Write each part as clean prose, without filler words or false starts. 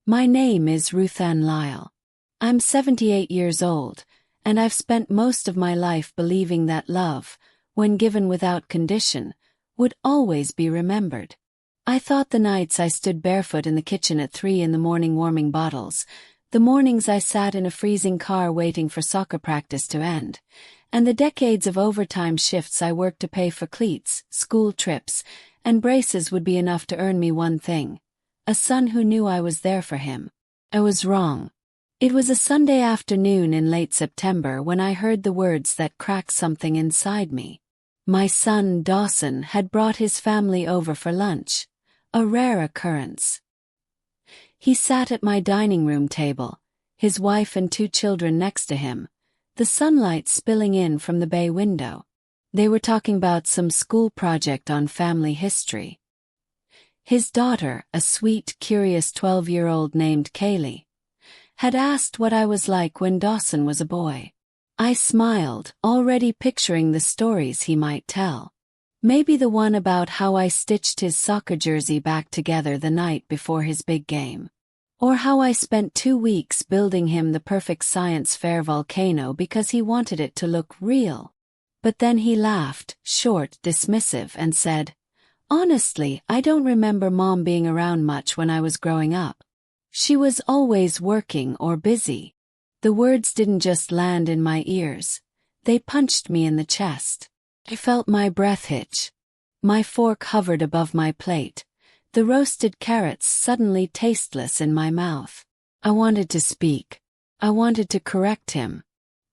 My name is Ruthann Lyle. I'm 78 years old, and I've spent most of my life believing that love, when given without condition, would always be remembered. I thought the nights I stood barefoot in the kitchen at 3 in the morning warming bottles, the mornings I sat in a freezing car waiting for soccer practice to end, and the decades of overtime shifts I worked to pay for cleats, school trips, and braces would be enough to earn me one thing: a son who knew I was there for him. I was wrong. It was a Sunday afternoon in late September when I heard the words that cracked something inside me. My son, Dawson, had brought his family over for lunch, a rare occurrence. He sat at my dining room table, his wife and 2 children next to him, the sunlight spilling in from the bay window. They were talking about some school project on family history. His daughter, a sweet, curious 12-year-old named Kaylee, had asked what I was like when Dawson was a boy. I smiled, already picturing the stories he might tell. Maybe the one about how I stitched his soccer jersey back together the night before his big game. Or how I spent 2 weeks building him the perfect science fair volcano because he wanted it to look real. But then he laughed, short, dismissive, and said, "Honestly, I don't remember Mom being around much when I was growing up. She was always working or busy." The words didn't just land in my ears. They punched me in the chest. I felt my breath hitch. My fork hovered above my plate, the roasted carrots suddenly tasteless in my mouth. I wanted to speak. I wanted to correct him.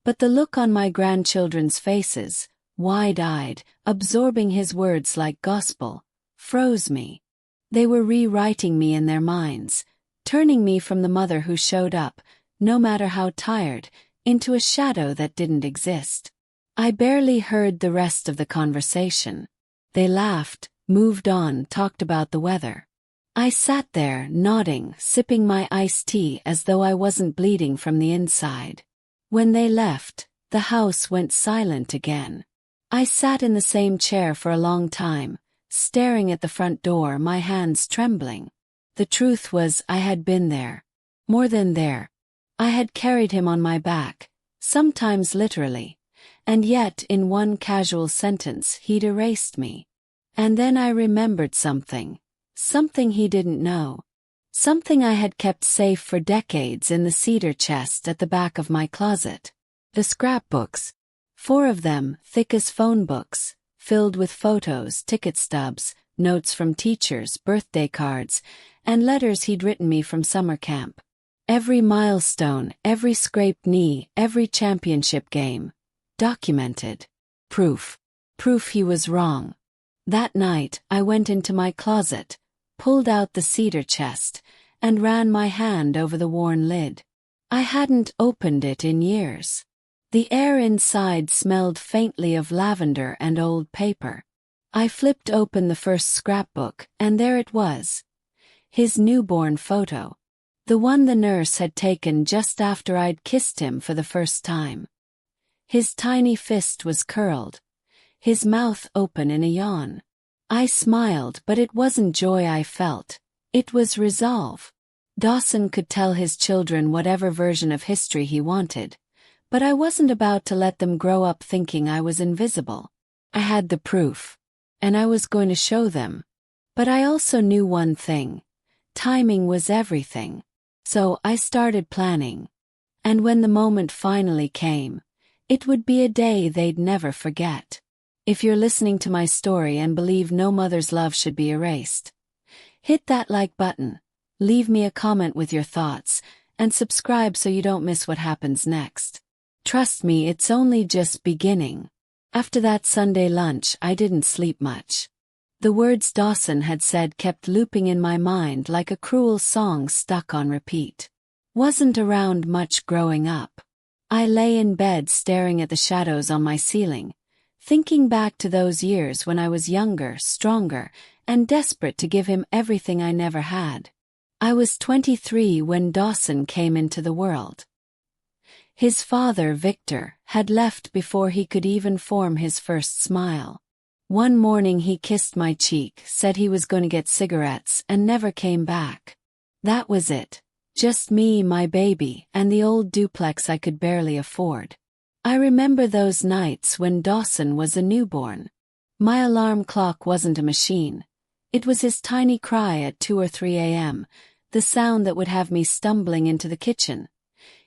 But the look on my grandchildren's faces, wide-eyed, absorbing his words like gospel, froze me. They were rewriting me in their minds, turning me from the mother who showed up, no matter how tired, into a shadow that didn't exist. I barely heard the rest of the conversation. They laughed, moved on, talked about the weather. I sat there, nodding, sipping my iced tea as though I wasn't bleeding from the inside. When they left, the house went silent again. I sat in the same chair for a long time, staring at the front door, my hands trembling. The truth was, I had been there. More than there. I had carried him on my back, sometimes literally, and yet in one casual sentence he'd erased me. And then I remembered something he didn't know. Something I had kept safe for decades in the cedar chest at the back of my closet. The scrapbooks. 4 of them, thick as phone books, filled with photos, ticket stubs, notes from teachers, birthday cards, and letters he'd written me from summer camp. Every milestone, every scraped knee, every championship game. Documented. Proof. Proof he was wrong. That night, I went into my closet, pulled out the cedar chest, and ran my hand over the worn lid. I hadn't opened it in years. The air inside smelled faintly of lavender and old paper. I flipped open the first scrapbook, and there it was. His newborn photo. The one the nurse had taken just after I'd kissed him for the first time. His tiny fist was curled, his mouth open in a yawn. I smiled, but it wasn't joy I felt. It was resolve. Dawson could tell his children whatever version of history he wanted, but I wasn't about to let them grow up thinking I was invisible. I had the proof, and I was going to show them. But I also knew one thing. Timing was everything. So I started planning. And when the moment finally came, it would be a day they'd never forget. If you're listening to my story and believe no mother's love should be erased, hit that like button, leave me a comment with your thoughts, and subscribe so you don't miss what happens next. Trust me, it's only just beginning. After that Sunday lunch, I didn't sleep much. The words Dawson had said kept looping in my mind like a cruel song stuck on repeat. Wasn't around much growing up. I lay in bed staring at the shadows on my ceiling, thinking back to those years when I was younger, stronger, and desperate to give him everything I never had. I was 23 when Dawson came into the world. His father, Victor, had left before he could even form his first smile. One morning he kissed my cheek, said he was going to get cigarettes, and never came back. That was it. Just me, my baby, and the old duplex I could barely afford. I remember those nights when Dawson was a newborn. My alarm clock wasn't a machine. It was his tiny cry at 2 or 3 a.m., the sound that would have me stumbling into the kitchen,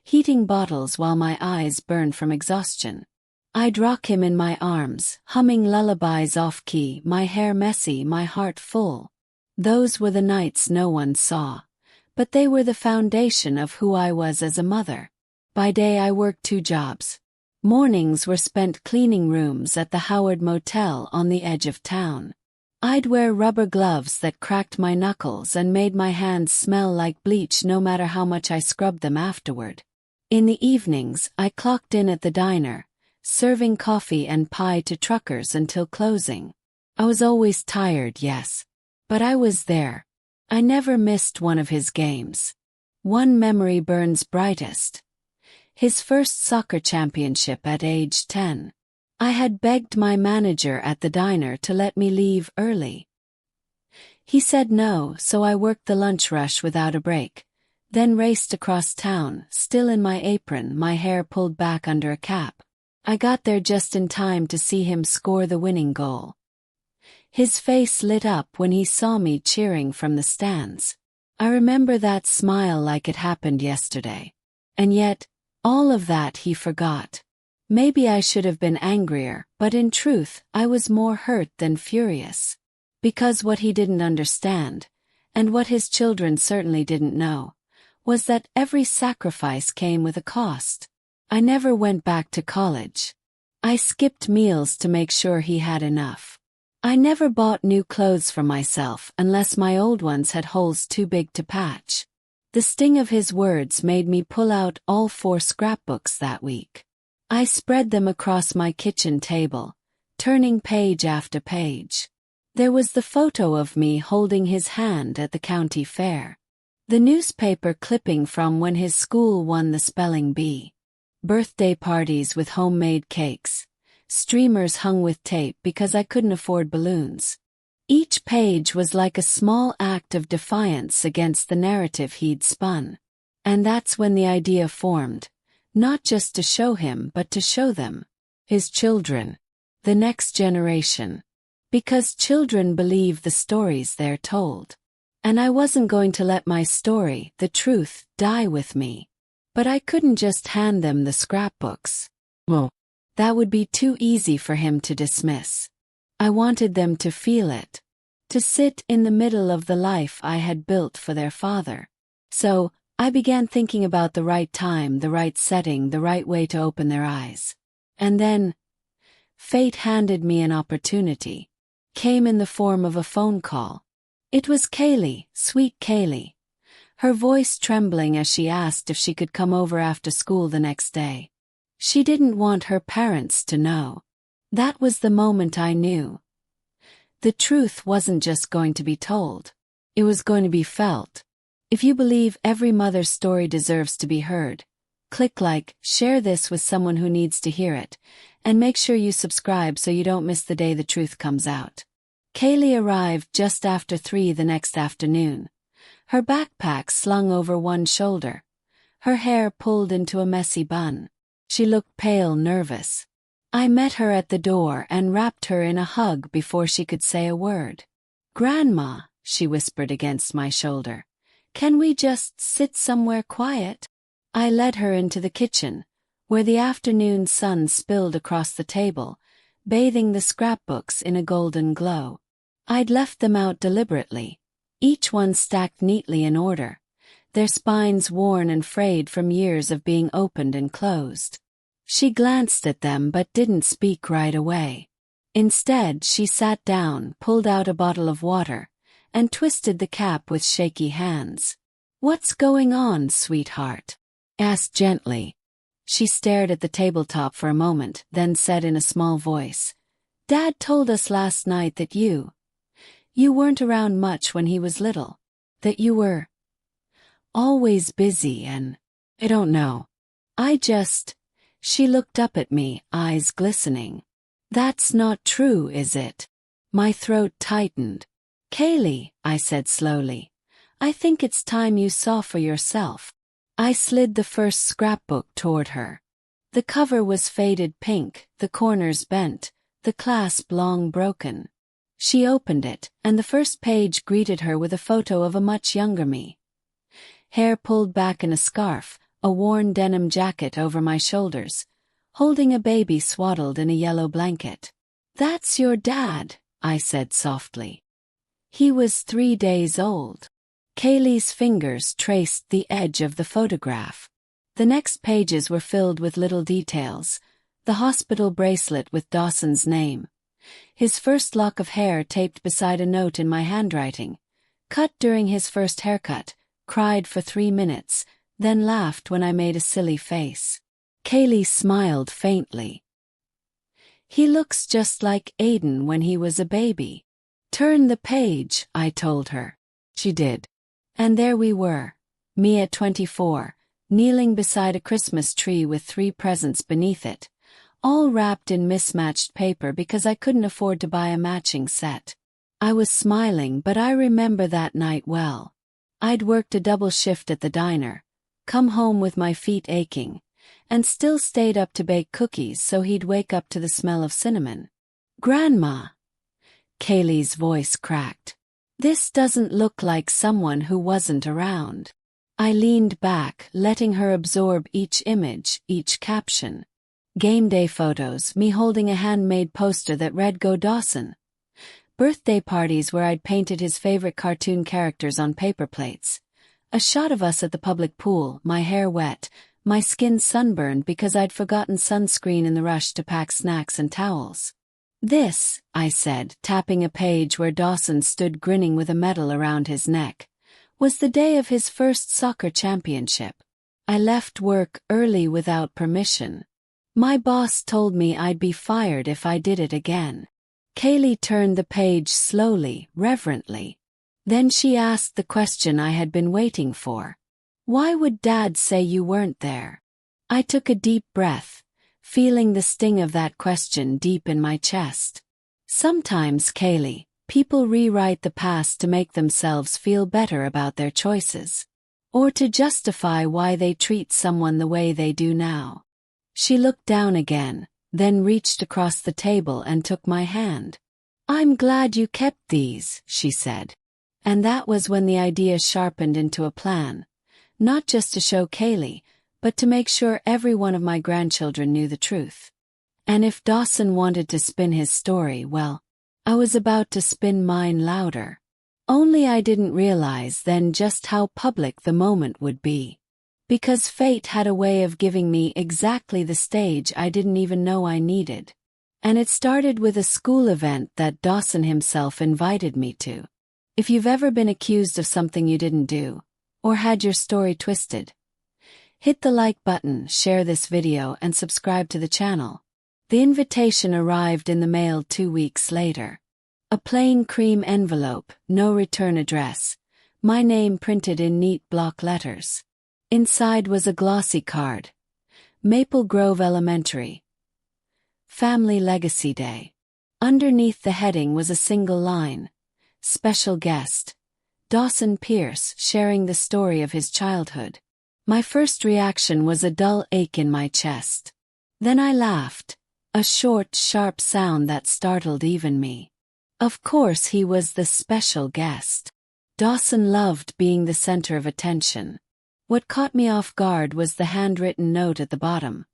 heating bottles while my eyes burned from exhaustion. I'd rock him in my arms, humming lullabies off-key, my hair messy, my heart full. Those were the nights no one saw, but they were the foundation of who I was as a mother. By day I worked 2 jobs. Mornings were spent cleaning rooms at the Howard Motel on the edge of town. I'd wear rubber gloves that cracked my knuckles and made my hands smell like bleach no matter how much I scrubbed them afterward. In the evenings, I clocked in at the diner, serving coffee and pie to truckers until closing. I was always tired, yes, but I was there. I never missed one of his games. One memory burns brightest. His first soccer championship at age 10. I had begged my manager at the diner to let me leave early. He said no, so I worked the lunch rush without a break, then raced across town, still in my apron, my hair pulled back under a cap. I got there just in time to see him score the winning goal. His face lit up when he saw me cheering from the stands. I remember that smile like it happened yesterday. And yet, all of that he forgot. Maybe I should have been angrier, but in truth, I was more hurt than furious. Because what he didn't understand, and what his children certainly didn't know, was that every sacrifice came with a cost. I never went back to college. I skipped meals to make sure he had enough. I never bought new clothes for myself unless my old ones had holes too big to patch. The sting of his words made me pull out all 4 scrapbooks that week. I spread them across my kitchen table, turning page after page. There was the photo of me holding his hand at the county fair. The newspaper clipping from when his school won the spelling bee. Birthday parties with homemade cakes. Streamers hung with tape because I couldn't afford balloons. Each page was like a small act of defiance against the narrative he'd spun. And that's when the idea formed, not just to show him but to show them. His children. The next generation. Because children believe the stories they're told. And I wasn't going to let my story, the truth, die with me. But I couldn't just hand them the scrapbooks. Well, that would be too easy for him to dismiss. I wanted them to feel it. To sit in the middle of the life I had built for their father. So, I began thinking about the right time, the right setting, the right way to open their eyes. And then, fate handed me an opportunity. Came in the form of a phone call. It was Kaylee, sweet Kaylee. Her voice trembling as she asked if she could come over after school the next day. She didn't want her parents to know. That was the moment I knew. The truth wasn't just going to be told. It was going to be felt. If you believe every mother's story deserves to be heard, click like, share this with someone who needs to hear it, and make sure you subscribe so you don't miss the day the truth comes out. Kaylee arrived just after 3 the next afternoon. Her backpack slung over one shoulder. Her hair pulled into a messy bun. She looked pale, nervous. I met her at the door and wrapped her in a hug before she could say a word. "Grandma," she whispered against my shoulder. "Can we just sit somewhere quiet?" I led her into the kitchen, where the afternoon sun spilled across the table, bathing the scrapbooks in a golden glow. I'd left them out deliberately, each one stacked neatly in order, their spines worn and frayed from years of being opened and closed. She glanced at them but didn't speak right away. Instead, she sat down, pulled out a bottle of water, and twisted the cap with shaky hands. "What's going on, sweetheart?" asked gently. She stared at the tabletop for a moment, then said in a small voice, "Dad told us last night that you weren't around much when he was little. That you were always busy and I don't know. She looked up at me, eyes glistening. "That's not true, is it?" My throat tightened. "Kaylee," I said slowly, I think it's time you saw for yourself. I slid the first scrapbook toward her. The cover was faded pink, the corners bent, the clasp long broken. She opened it, and the first page greeted her with a photo of a much younger me. Hair pulled back in a scarf, a worn denim jacket over my shoulders, holding a baby swaddled in a yellow blanket. "That's your dad," I said softly. He was 3 days old. Kaylee's fingers traced the edge of the photograph. The next pages were filled with little details: the hospital bracelet with Dawson's name, his first lock of hair taped beside a note in my handwriting, cut during his first haircut, cried for 3 minutes, then laughed when I made a silly face. Kaylee smiled faintly. "He looks just like Aiden when he was a baby." "Turn the page," I told her. She did. And there we were, me at 24, kneeling beside a Christmas tree with 3 presents beneath it, all wrapped in mismatched paper because I couldn't afford to buy a matching set. I was smiling, but I remember that night well. I'd worked a double shift at the diner, come home with my feet aching, and still stayed up to bake cookies so he'd wake up to the smell of cinnamon. "Grandma," Kaylee's voice cracked. "This doesn't look like someone who wasn't around." I leaned back, letting her absorb each image, each caption. Game day photos, me holding a handmade poster that read "Go Dawson." Birthday parties where I'd painted his favorite cartoon characters on paper plates. A shot of us at the public pool, my hair wet, my skin sunburned because I'd forgotten sunscreen in the rush to pack snacks and towels. "This," I said, tapping a page where Dawson stood grinning with a medal around his neck, "was the day of his first soccer championship. I left work early without permission. My boss told me I'd be fired if I did it again." Kaylee turned the page slowly, reverently. Then she asked the question I had been waiting for. "Why would Dad say you weren't there?" I took a deep breath, feeling the sting of that question deep in my chest. "Sometimes, Kaylee, people rewrite the past to make themselves feel better about their choices, or to justify why they treat someone the way they do now." She looked down again, then reached across the table and took my hand. "I'm glad you kept these," she said. And that was when the idea sharpened into a plan, not just to show Kaylee, but to make sure every one of my grandchildren knew the truth. And if Dawson wanted to spin his story, well, I was about to spin mine louder. Only I didn't realize then just how public the moment would be. Because fate had a way of giving me exactly the stage I didn't even know I needed. And it started with a school event that Dawson himself invited me to. If you've ever been accused of something you didn't do, or had your story twisted, hit the like button, share this video, and subscribe to the channel. The invitation arrived in the mail 2 weeks later. A plain cream envelope, no return address, my name printed in neat block letters. Inside was a glossy card. Maple Grove Elementary. Family Legacy Day. Underneath the heading was a single line. Special guest. Dawson Pierce, sharing the story of his childhood. My first reaction was a dull ache in my chest. Then I laughed, a short, sharp sound that startled even me. Of course he was the special guest. Dawson loved being the center of attention. What caught me off guard was the handwritten note at the bottom.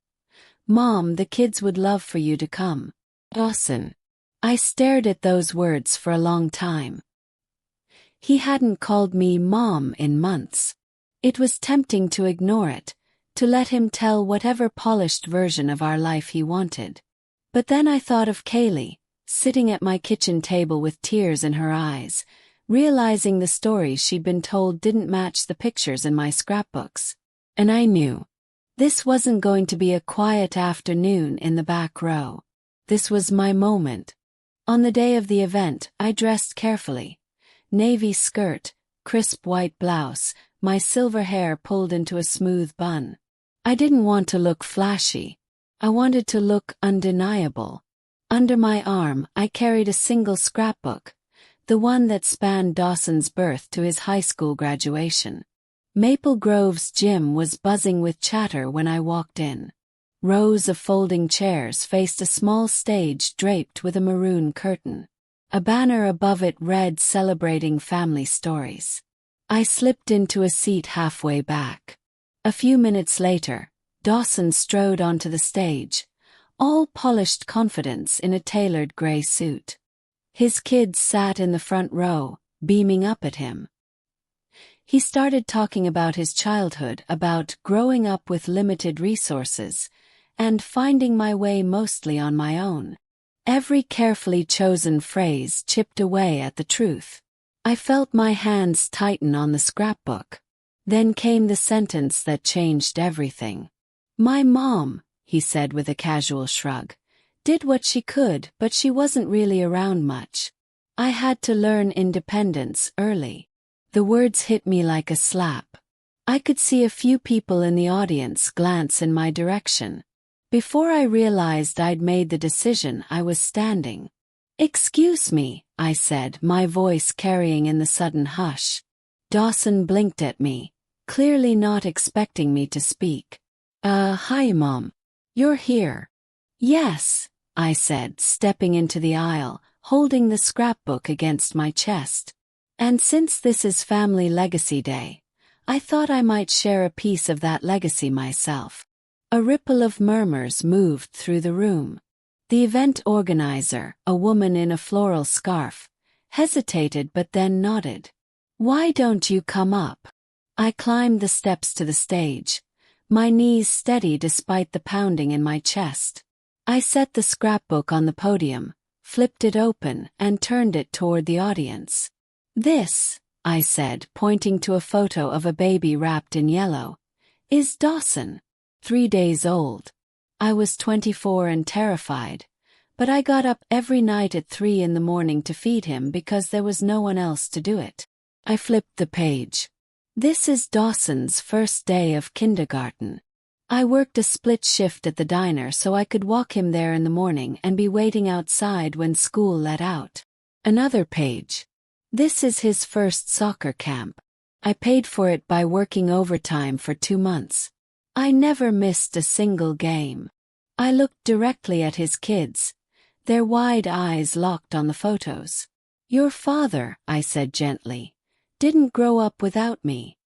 "Mom, the kids would love for you to come. Dawson." I stared at those words for a long time. He hadn't called me Mom in months. It was tempting to ignore it, to let him tell whatever polished version of our life he wanted. But then I thought of Kaylee, sitting at my kitchen table with tears in her eyes, realizing the stories she'd been told didn't match the pictures in my scrapbooks. And I knew. This wasn't going to be a quiet afternoon in the back row. This was my moment. On the day of the event, I dressed carefully. Navy skirt, crisp white blouse, my silver hair pulled into a smooth bun. I didn't want to look flashy. I wanted to look undeniable. Under my arm, I carried a single scrapbook, the one that spanned Dawson's birth to his high school graduation. Maple Grove's gym was buzzing with chatter when I walked in. Rows of folding chairs faced a small stage draped with a maroon curtain. A banner above it read "Celebrating Family Stories." I slipped into a seat halfway back. A few minutes later, Dawson strode onto the stage, all polished confidence in a tailored gray suit. His kids sat in the front row, beaming up at him. He started talking about his childhood, about growing up with limited resources, and finding my way mostly on my own. Every carefully chosen phrase chipped away at the truth. I felt my hands tighten on the scrapbook. Then came the sentence that changed everything. "My mom," he said with a casual shrug, "did what she could, but she wasn't really around much. I had to learn independence early." The words hit me like a slap. I could see a few people in the audience glance in my direction. Before I realized I'd made the decision, I was standing. "Excuse me," I said, my voice carrying in the sudden hush. Dawson blinked at me, clearly not expecting me to speak. Hi, Mom. You're here." "Yes," I said, stepping into the aisle, holding the scrapbook against my chest. "And since this is Family Legacy Day, I thought I might share a piece of that legacy myself." A ripple of murmurs moved through the room. The event organizer, a woman in a floral scarf, hesitated but then nodded. "Why don't you come up?" I climbed the steps to the stage, my knees steady despite the pounding in my chest. I set the scrapbook on the podium, flipped it open, and turned it toward the audience. "This," I said, pointing to a photo of a baby wrapped in yellow, "is Dawson, 3 days old." I was 24 and terrified, but I got up every night at 3 in the morning to feed him because there was no one else to do it. I flipped the page. "This is Dawson's first day of kindergarten. I worked a split shift at the diner so I could walk him there in the morning and be waiting outside when school let out." Another page. "This is his first soccer camp. I paid for it by working overtime for 2 months. I never missed a single game." I looked directly at his kids, their wide eyes locked on the photos. "Your father," I said gently, "didn't grow up without me.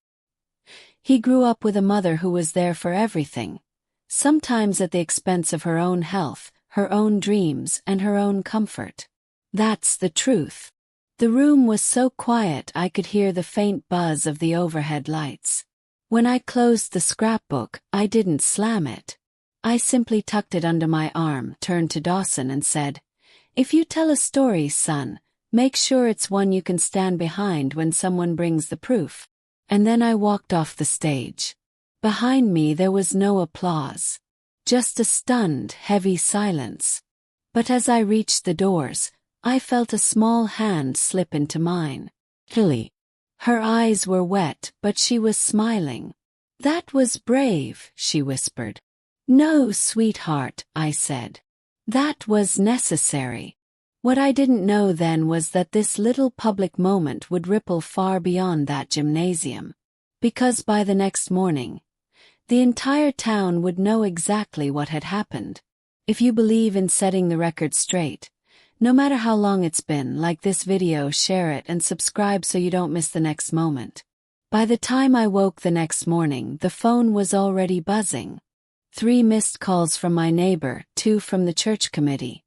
He grew up with a mother who was there for everything, sometimes at the expense of her own health, her own dreams, and her own comfort. That's the truth." The room was so quiet I could hear the faint buzz of the overhead lights. When I closed the scrapbook, I didn't slam it. I simply tucked it under my arm, turned to Dawson and said, "If you tell a story, son, make sure it's one you can stand behind when someone brings the proof." And then I walked off the stage. Behind me there was no applause, just a stunned, heavy silence. But as I reached the doors, I felt a small hand slip into mine. "Tilly." Her eyes were wet, but she was smiling. "That was brave," she whispered. "No, sweetheart," I said. "That was necessary." What I didn't know then was that this little public moment would ripple far beyond that gymnasium. Because by the next morning, the entire town would know exactly what had happened. If you believe in setting the record straight, no matter how long it's been, like this video, share it and subscribe so you don't miss the next moment. By the time I woke the next morning, the phone was already buzzing. 3 missed calls from my neighbor, 2 from the church committee,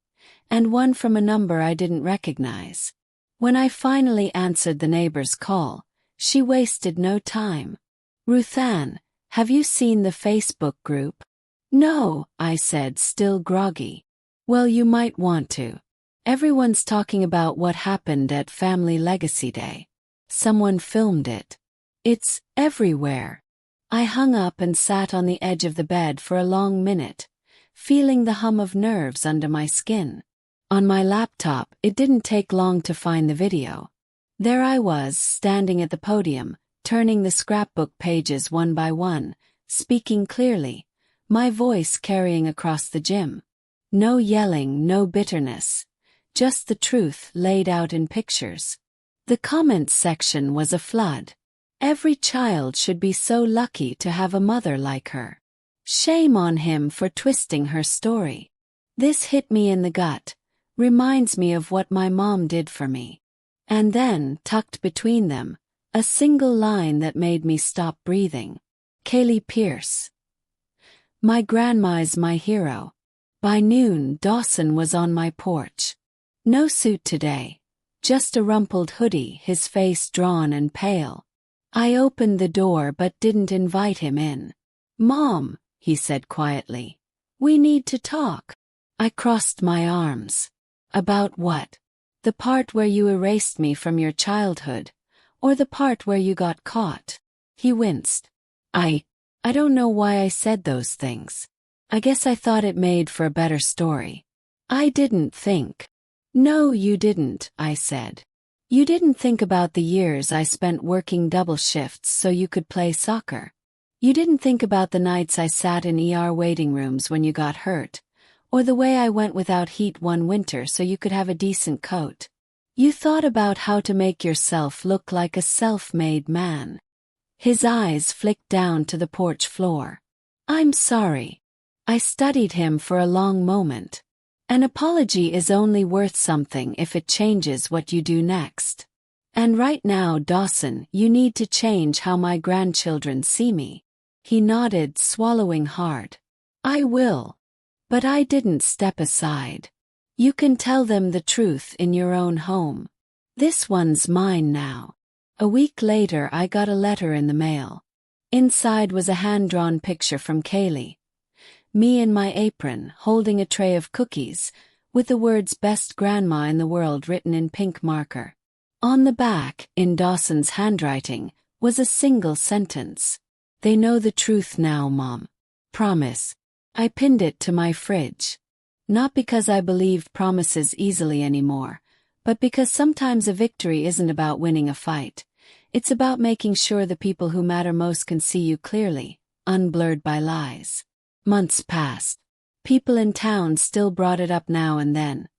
and 1 from a number I didn't recognize. When I finally answered the neighbor's call, she wasted no time. "Ruthann, have you seen the Facebook group?" "No," I said, still groggy. "Well, you might want to. Everyone's talking about what happened at Family Legacy Day. Someone filmed it. It's everywhere." I hung up and sat on the edge of the bed for a long minute, feeling the hum of nerves under my skin. On my laptop, it didn't take long to find the video. There I was, standing at the podium, turning the scrapbook pages one by one, speaking clearly, my voice carrying across the gym. No yelling, no bitterness. Just the truth laid out in pictures. The comments section was a flood. Every child should be so lucky to have a mother like her. Shame on him for twisting her story. This hit me in the gut, reminds me of what my mom did for me. And then, tucked between them, a single line that made me stop breathing. Kaylee Pierce. My grandma's my hero. By noon, Dawson was on my porch. No suit today, just a rumpled hoodie, his face drawn and pale. I opened the door but didn't invite him in. "Mom," he said quietly, "we need to talk." I crossed my arms. "About what? The part where you erased me from your childhood, or the part where you got caught?" He winced. I don't know why I said those things. I guess I thought it made for a better story. I didn't think. "No, you didn't," I said. "You didn't think about the years I spent working double shifts so you could play soccer. You didn't think about the nights I sat in ER waiting rooms when you got hurt, or the way I went without heat one winter so you could have a decent coat. You thought about how to make yourself look like a self-made man." His eyes flicked down to the porch floor. "I'm sorry." I studied him for a long moment. An apology is only worth something if it changes what you do next. And right now, Dawson, you need to change how my grandchildren see me. He nodded, swallowing hard. "I will." But I didn't step aside. "You can tell them the truth in your own home. This one's mine now." A week later, I got a letter in the mail. Inside was a hand-drawn picture from Kaylee. Me in my apron, holding a tray of cookies, with the words "Best Grandma in the World" written in pink marker. On the back, in Dawson's handwriting, was a single sentence. "They know the truth now, Mom. Promise." I pinned it to my fridge. Not because I believed promises easily anymore, but because sometimes a victory isn't about winning a fight. It's about making sure the people who matter most can see you clearly, unblurred by lies. Months passed. People in town still brought it up now and then.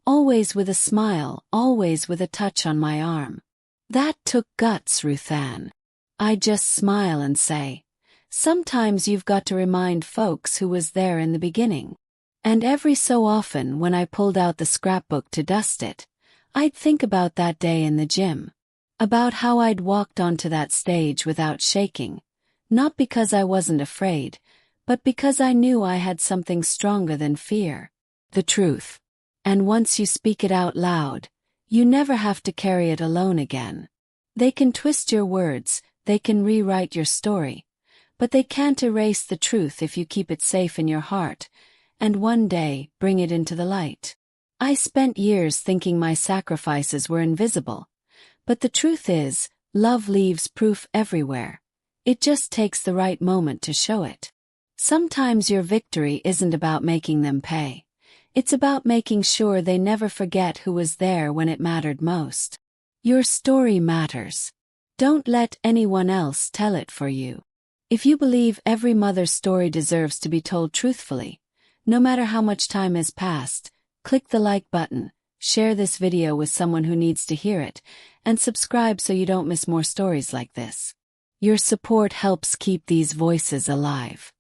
Always with a smile, always with a touch on my arm. That took guts, Ruthann. I just smile and say, sometimes you've got to remind folks who was there in the beginning. And every so often when I pulled out the scrapbook to dust it, I'd think about that day in the gym. About how I'd walked onto that stage without shaking. Not because I wasn't afraid, but because I knew I had something stronger than fear. The truth. And once you speak it out loud, you never have to carry it alone again. They can twist your words, they can rewrite your story, but they can't erase the truth if you keep it safe in your heart, and one day bring it into the light. I spent years thinking my sacrifices were invisible, but the truth is, love leaves proof everywhere. It just takes the right moment to show it. Sometimes your victory isn't about making them pay. It's about making sure they never forget who was there when it mattered most. Your story matters. Don't let anyone else tell it for you. If you believe every mother's story deserves to be told truthfully, no matter how much time has passed, click the like button, share this video with someone who needs to hear it, and subscribe so you don't miss more stories like this. Your support helps keep these voices alive.